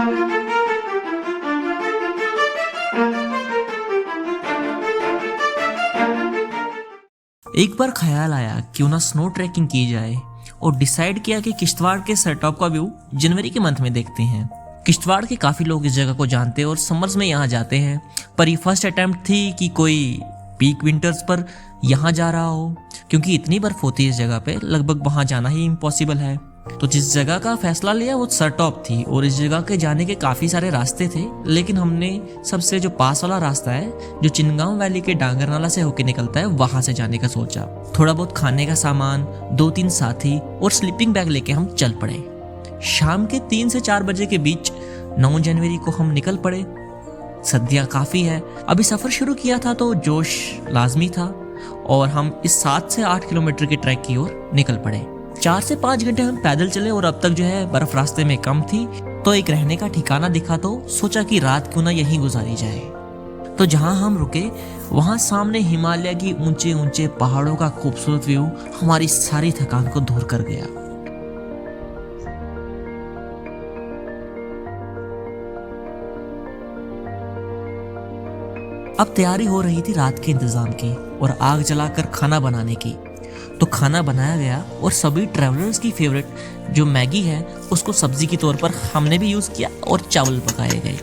एक बार ख्याल आया क्यों ना स्नो ट्रैकिंग की जाए और डिसाइड किया कि किश्तवाड़ के सरटॉप का व्यू जनवरी के मंथ में देखते हैं। किश्तवाड़ के काफ़ी लोग इस जगह को जानते हैं और समर्स में यहाँ जाते हैं, पर ये फर्स्ट अटेम्प्ट थी कि कोई पीक विंटर्स पर यहाँ जा रहा हो, क्योंकि इतनी बर्फ होती है इस जगह पे, लगभग वहाँ जाना ही इम्पॉसिबल है। तो जिस जगह का फैसला लिया वो सरटॉप थी और इस जगह के जाने के काफ़ी सारे रास्ते थे, लेकिन हमने सबसे जो पास वाला रास्ता है जो चिनगांव वैली के डांगरनाला से होके निकलता है वहां से जाने का सोचा। थोड़ा बहुत खाने का सामान, 2-3 साथी और स्लीपिंग बैग लेके हम चल पड़े। शाम के 3 से 4 बजे के बीच 9 जनवरी को हम निकल पड़े। सर्दियाँ काफ़ी है, अभी सफ़र शुरू किया था तो जोश लाजमी था और हम इस 7 से 8 किलोमीटर के ट्रैक की ओर निकल पड़े। 4 से 5 घंटे हम पैदल चले और अब तक जो है बर्फ रास्ते में कम थी, तो एक रहने का ठिकाना दिखा तो सोचा कि रात क्यों ना यहीं गुजारी जाए। तो जहां हम रुके वहां सामने हिमालय की ऊंचे ऊंचे पहाड़ों का खूबसूरत व्यू हमारी सारी थकान को दूर कर गया। अब तैयारी हो रही थी रात के इंतजाम की और आग जलाकर खाना बनाने की। तो खाना बनाया गया और सभी ट्रैवलर्स की फेवरेट जो मैगी है उसको सब्जी के तौर पर हमने भी यूज किया और चावल पकाए गए।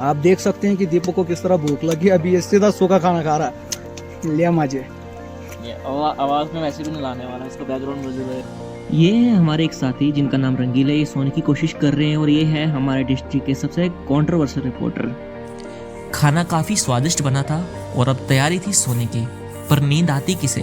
आप देख सकते हैं कि दीपक को किस तरह भूख लगी, अभी सीधा सूखा खाना खा रहा है। लिया मजे, आवाज में वैसे भी नहीं लाने वाला, इसका बैकग्राउंड म्यूजिक है। ये है हमारे एक साथी जिनका नाम रंगीला है, ये सोने की कोशिश कर रहे हैं और ये है हमारे डिस्ट्रिक्ट के सबसे कंट्रोवर्शियल रिपोर्टर। खाना काफ़ी स्वादिष्ट बना था और अब तैयारी थी सोने की, पर नींद आती किसे।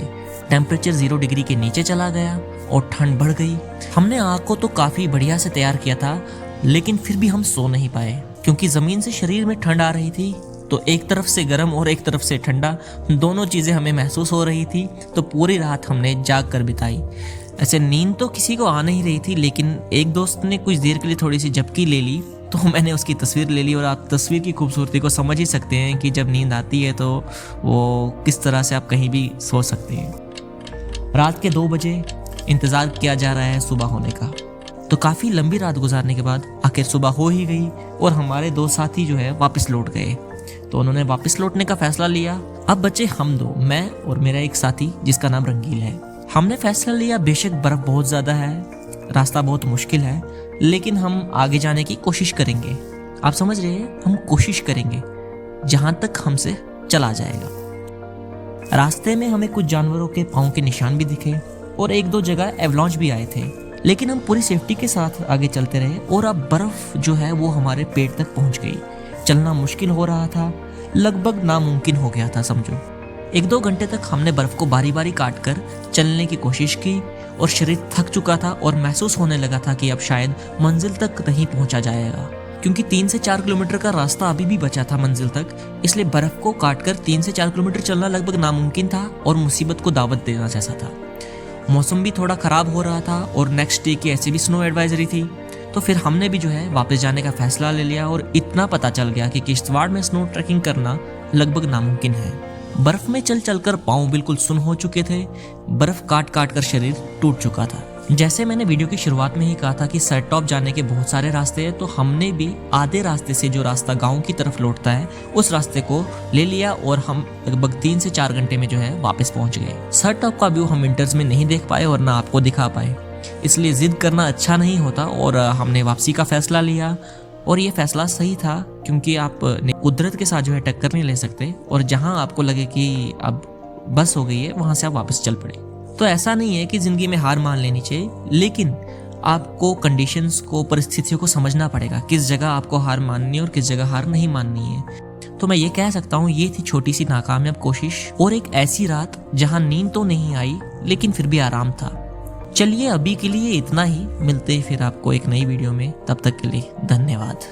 टेम्परेचर 0 डिग्री के नीचे चला गया और ठंड बढ़ गई। हमने आग को तो काफ़ी बढ़िया से तैयार किया था, लेकिन फिर भी हम सो नहीं पाए क्योंकि ज़मीन से शरीर में ठंड आ रही थी। तो एक तरफ से गर्म और एक तरफ से ठंडा, दोनों चीज़ें हमें महसूस हो रही थी। तो पूरी रात हमने जाग कर बिताई। ऐसे नींद तो किसी को आ नहीं रही थी, लेकिन एक दोस्त ने कुछ देर के लिए थोड़ी सी झपकी ले ली, तो मैंने उसकी तस्वीर ले ली और आप तस्वीर की खूबसूरती को समझ ही सकते हैं कि जब नींद आती है तो वो किस तरह से आप कहीं भी सो सकते हैं। रात के 2 बजे इंतज़ार किया जा रहा है सुबह होने का। तो काफ़ी लंबी रात गुजारने के बाद आखिर सुबह हो ही गई और हमारे 2 साथी जो है वापस लौट गए। तो उन्होंने वापस लौटने का फैसला लिया। अब बचे हम 2, मैं और मेरा एक साथी जिसका नाम रंगील है। हमने फैसला लिया, बेशक बर्फ़ बहुत ज़्यादा है, रास्ता बहुत मुश्किल है, लेकिन हम आगे जाने की कोशिश करेंगे। आप समझ रहे हैं, हम कोशिश करेंगे जहां तक हमसे चला जाएगा। रास्ते में हमें कुछ जानवरों के पाँव के निशान भी दिखे और 1-2 जगह एवलांच भी आए थे, लेकिन हम पूरी सेफ्टी के साथ आगे चलते रहे और अब बर्फ जो है वो हमारे पेट तक पहुंच गई। चलना मुश्किल हो रहा था, लगभग नामुमकिन हो गया था समझो। 1-2 घंटे तक हमने बर्फ को बारी बारी काट कर चलने की कोशिश की और शरीर थक चुका था और महसूस होने लगा था कि अब शायद मंजिल तक नहीं पहुंचा जाएगा, क्योंकि 3 से 4 किलोमीटर का रास्ता अभी भी बचा था मंजिल तक। इसलिए बर्फ को काटकर 3 से 4 किलोमीटर चलना लगभग नामुमकिन था और मुसीबत को दावत देना जैसा था। मौसम भी थोड़ा खराब हो रहा था और नेक्स्ट डे की ऐसी भी स्नो एडवाइजरी थी। तो फिर हमने भी जो है वापस जाने का फैसला ले लिया और इतना पता चल गया कि किश्तवाड़ में स्नो ट्रैकिंग करना लगभग नामुमकिन है। बर्फ में चल चलकर पाँव बिल्कुल सुन्न हो चुके थे, बर्फ काट काट कर शरीर टूट चुका था। जैसे मैंने वीडियो की शुरुआत में ही कहा था कि सरटॉप जाने के बहुत सारे रास्ते हैं, तो हमने भी आधे रास्ते से जो रास्ता गांव की तरफ लौटता है उस रास्ते को ले लिया और हम लगभग 3 से 4 घंटे में जो है वापस पहुंच गए। सरटॉप का व्यू हम विंटर्स में नहीं देख पाए और ना आपको दिखा पाए, इसलिए जिद करना अच्छा नहीं होता और हमने वापसी का फैसला लिया। और ये फैसला सही था क्योंकि आप कुदरत के साथ जो है टक्कर नहीं ले सकते और जहां आपको लगे कि अब बस हो गई है वहां से आप वापस चल पड़े। तो ऐसा नहीं है कि ज़िंदगी में हार मान लेनी चाहिए, लेकिन आपको कंडीशंस को, परिस्थितियों को समझना पड़ेगा, किस जगह आपको हार माननी है और किस जगह हार नहीं माननी है। तो मैं ये कह सकता हूँ ये थी छोटी सी नाकामयाब कोशिश और एक ऐसी रात जहाँ नींद तो नहीं आई लेकिन फिर भी आराम था। चलिए अभी के लिए इतना ही, मिलते हैं फिर आपको एक नई वीडियो में, तब तक के लिए धन्यवाद।